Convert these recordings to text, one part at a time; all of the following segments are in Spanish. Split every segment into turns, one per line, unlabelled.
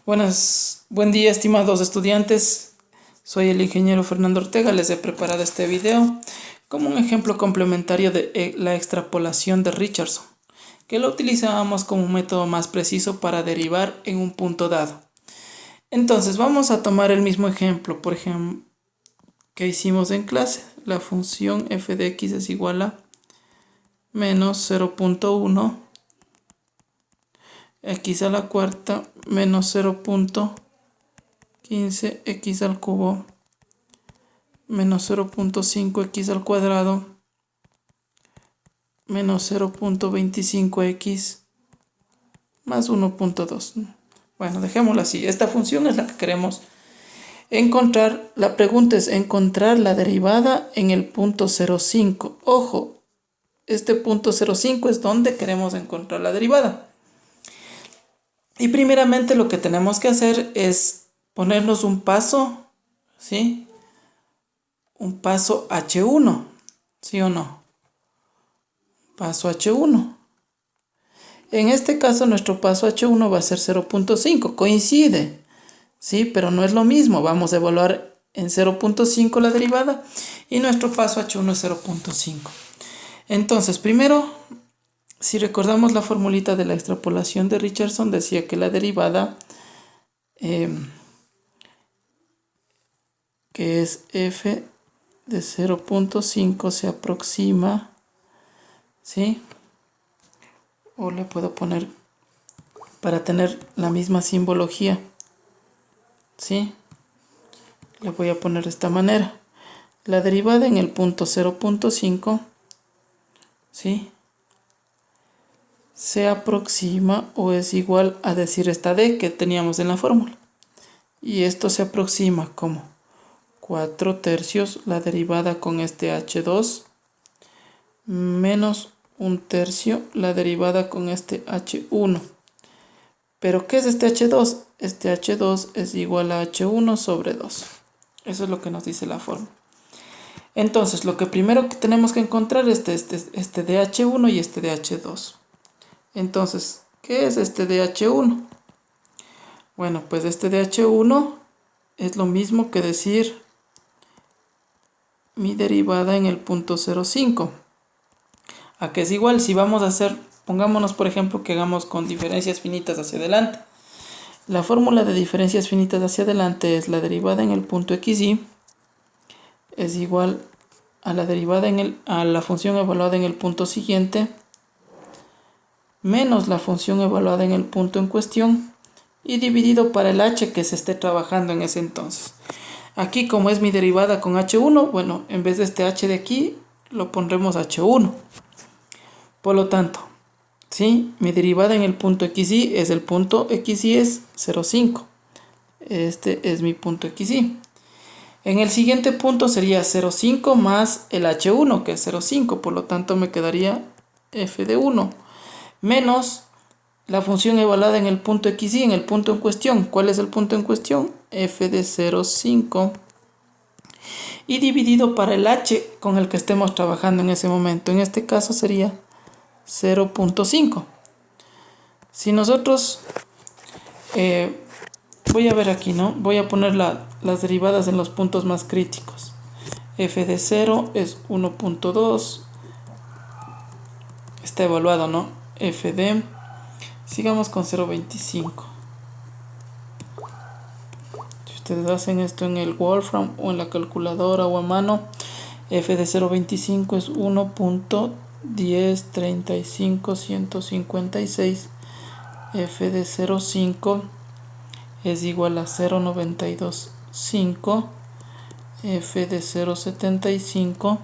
Buen día, estimados estudiantes. Soy el ingeniero Fernando Ortega. Les he preparado este video como un ejemplo complementario de la extrapolación de Richardson, que lo utilizábamos como un método más preciso para derivar en un punto dado. Entonces vamos a tomar el mismo ejemplo, por ejemplo, que hicimos en clase. La función f de x es igual a menos 0.1 x a la cuarta menos 0.15 x al cubo menos 0.5 x al cuadrado menos 0.25 x más 1.2. Bueno, dejémoslo así. Esta función es la que queremos encontrar. La pregunta es encontrar la derivada en el punto 0,5. Ojo, este punto 0,5 es donde queremos encontrar la derivada. Y primeramente lo que tenemos que hacer es ponernos un paso, ¿sí? Un paso H1, ¿sí o no? Paso H1. En este caso nuestro paso H1 va a ser 0.5, coincide, ¿sí? Pero no es lo mismo, vamos a evaluar en 0.5 la derivada y nuestro paso H1 es 0.5. Entonces, primero, si recordamos la formulita de la extrapolación de Richardson, decía que la derivada, que es f de 0.5 se aproxima, ¿sí? O le puedo poner para tener la misma simbología, ¿sí? Le voy a poner de esta manera. La derivada en el punto 0.5, ¿sí? Se aproxima o es igual a decir esta d que teníamos en la fórmula. Y esto se aproxima como 4/3 la derivada con este h2 menos 1/3 la derivada con este h1. ¿Pero qué es este h2? Este h2 es igual a h1 sobre 2. Eso es lo que nos dice la fórmula. Entonces, lo que primero que tenemos que encontrar es este de h1 y este de h2. Entonces, ¿qué es este de h1? Bueno, pues este de h1 es lo mismo que decir mi derivada en el punto 0,5. ¿A qué es igual? Si vamos a hacer, pongámonos por ejemplo que hagamos con diferencias finitas hacia adelante. La fórmula de diferencias finitas hacia adelante es la derivada en el punto xy es igual a la derivada a la función evaluada en el punto siguiente menos la función evaluada en el punto en cuestión y dividido para el h que se esté trabajando en ese entonces. Aquí, como es mi derivada con h1, bueno, en vez de este h de aquí lo pondremos h1. Por lo tanto, ¿sí? Mi derivada en el punto xy es el punto xy es 0,5. Este es mi punto xy. En el siguiente punto sería 0,5 más el h1, que es 0,5. Por lo tanto, me quedaría f de 1 menos la función evaluada en el punto xy, en el punto en cuestión. ¿Cuál es el punto en cuestión? F de 0,5 y dividido para el h con el que estemos trabajando en ese momento. En este caso sería 0.5. Si nosotros voy a ver aquí, ¿no? Voy a poner las derivadas en los puntos más críticos. F de 0 es 1.2. Está evaluado, ¿no? F de... Sigamos con 0.25. Si ustedes hacen esto en el Wolfram o en la calculadora o a mano, F de 0.25 es 1.1035.156. F de 0.5 es igual a 0.925. F de 0.75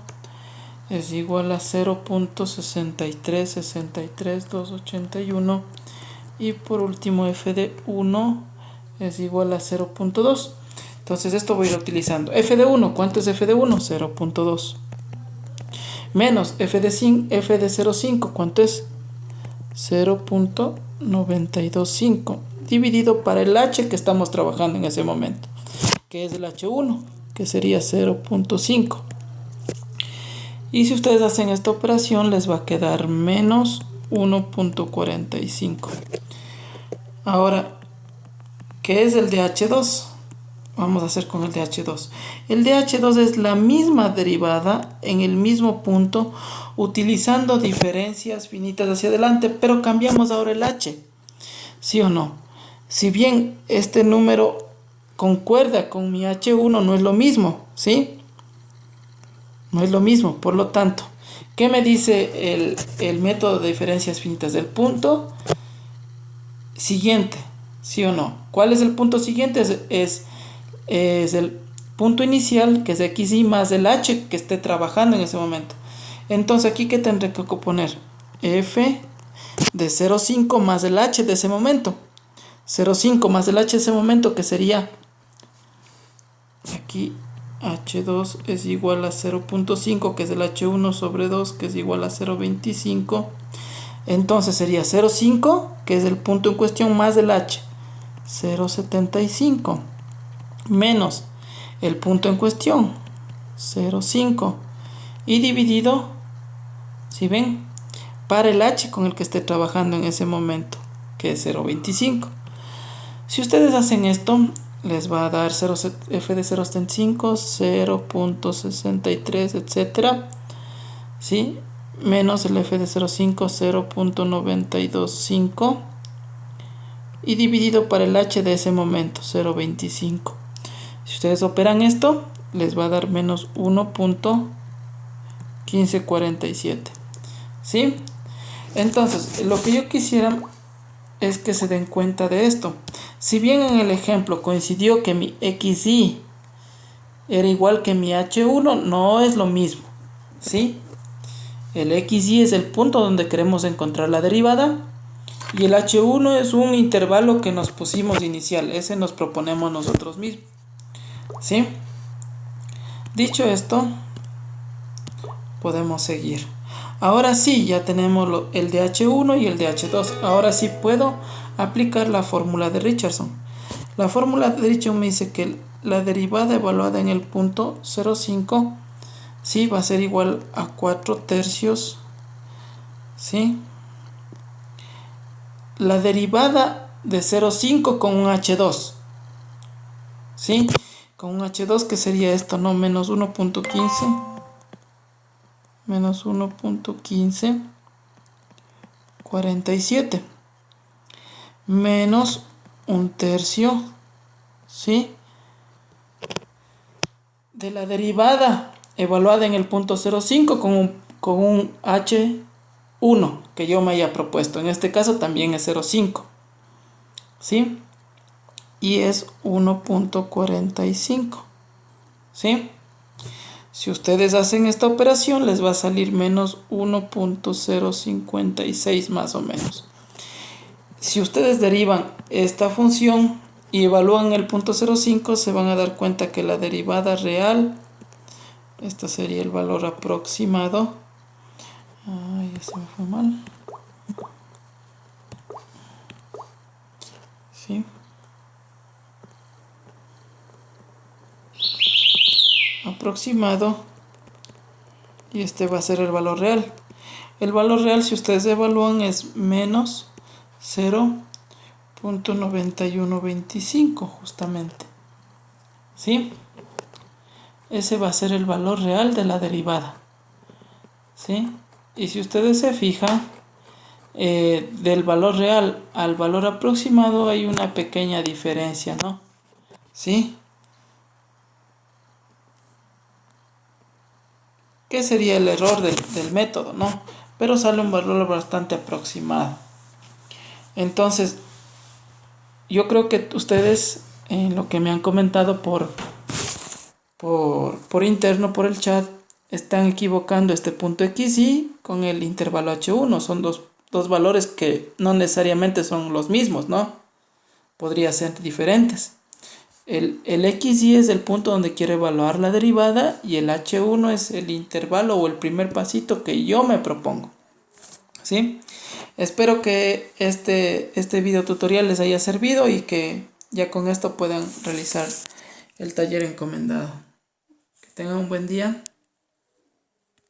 es igual a 0.6363281 y por último f de 1 es igual a 0.2. Entonces esto voy a ir utilizando. F de 1, ¿cuánto es f de 1? 0.2 menos f de 0.5, ¿cuánto es? 0.925 dividido para el h que estamos trabajando en ese momento, que es el h1, que sería 0.5. Y si ustedes hacen esta operación les va a quedar menos 1.45. Ahora, que es el de H2. Vamos a hacer con el de H2. El de H2 es la misma derivada en el mismo punto, utilizando diferencias finitas hacia adelante, pero cambiamos ahora el H. ¿Sí o no? Si bien este número concuerda con mi H1, no es lo mismo, ¿sí? No es lo mismo, por lo tanto, ¿qué me dice el método de diferencias finitas? Del punto siguiente, ¿sí o no? ¿Cuál es el punto siguiente? Es el punto inicial, que es xy, más el h que esté trabajando en ese momento. Entonces, ¿aquí qué tendré que poner? F de 0,5 más el h de ese momento. 0,5 más el h de ese momento, que sería aquí H2 es igual a 0,5, que es el H1 sobre 2, que es igual a 0,25. Entonces sería 0,5, que es el punto en cuestión, más el H, 0,75, menos el punto en cuestión, 0,5, y dividido, si ven, para el H con el que esté trabajando en ese momento, que es 0,25. Si ustedes hacen esto, les va a dar f de 0,75, 0,63, etcétera, ¿sí? Menos el f de 0,5, 0,925, y dividido para el h de ese momento, 0,25. Si ustedes operan esto, les va a dar menos 1,1547, ¿sí? Entonces, lo que yo quisiera es que se den cuenta de esto. Si bien en el ejemplo coincidió que mi xy era igual que mi h1, no es lo mismo, ¿sí? El xy es el punto donde queremos encontrar la derivada, y el h1 es un intervalo que nos pusimos inicial, ese nos proponemos nosotros mismos, ¿sí? Dicho esto, podemos seguir. Ahora sí, ya tenemos el de H1 y el de H2. Ahora sí puedo aplicar la fórmula de Richardson. La fórmula de Richardson me dice que la derivada evaluada en el punto 0,5, sí, va a ser igual a 4 tercios, ¿sí? La derivada de 0,5 con un H2, ¿sí? Con un H2, que sería esto, ¿no? Menos 1,15. Menos 1,1547, menos un tercio, ¿sí? De la derivada evaluada en el punto 0,5 con un H1 que yo me haya propuesto. En este caso también es 0,5, ¿sí? Y es 1,45, ¿sí? Si ustedes hacen esta operación, les va a salir menos 1,056 más o menos. Si ustedes derivan esta función y evalúan el punto 0,5, se van a dar cuenta que la derivada real, este sería el valor aproximado. Ay, se me fue mal. ¿Sí? Aproximado, y este va a ser el valor real. El valor real, si ustedes evalúan, es menos 0,9125 justamente, ¿sí? Ese va a ser el valor real de la derivada, ¿sí? Y si ustedes se fijan, del valor real al valor aproximado hay una pequeña diferencia, ¿no? ¿Sí? ¿Qué sería el error del método, no? Pero sale un valor bastante aproximado. Entonces, yo creo que ustedes, en lo que me han comentado por interno, por el chat, están equivocando este punto xy con el intervalo h1. Son dos valores que no necesariamente son los mismos, ¿no? Podría ser diferentes. El xy es el punto donde quiero evaluar la derivada, y el h1 es el intervalo o el primer pasito que yo me propongo, ¿sí? Espero que este video tutorial les haya servido y que ya con esto puedan realizar el taller encomendado. Que tengan un buen día.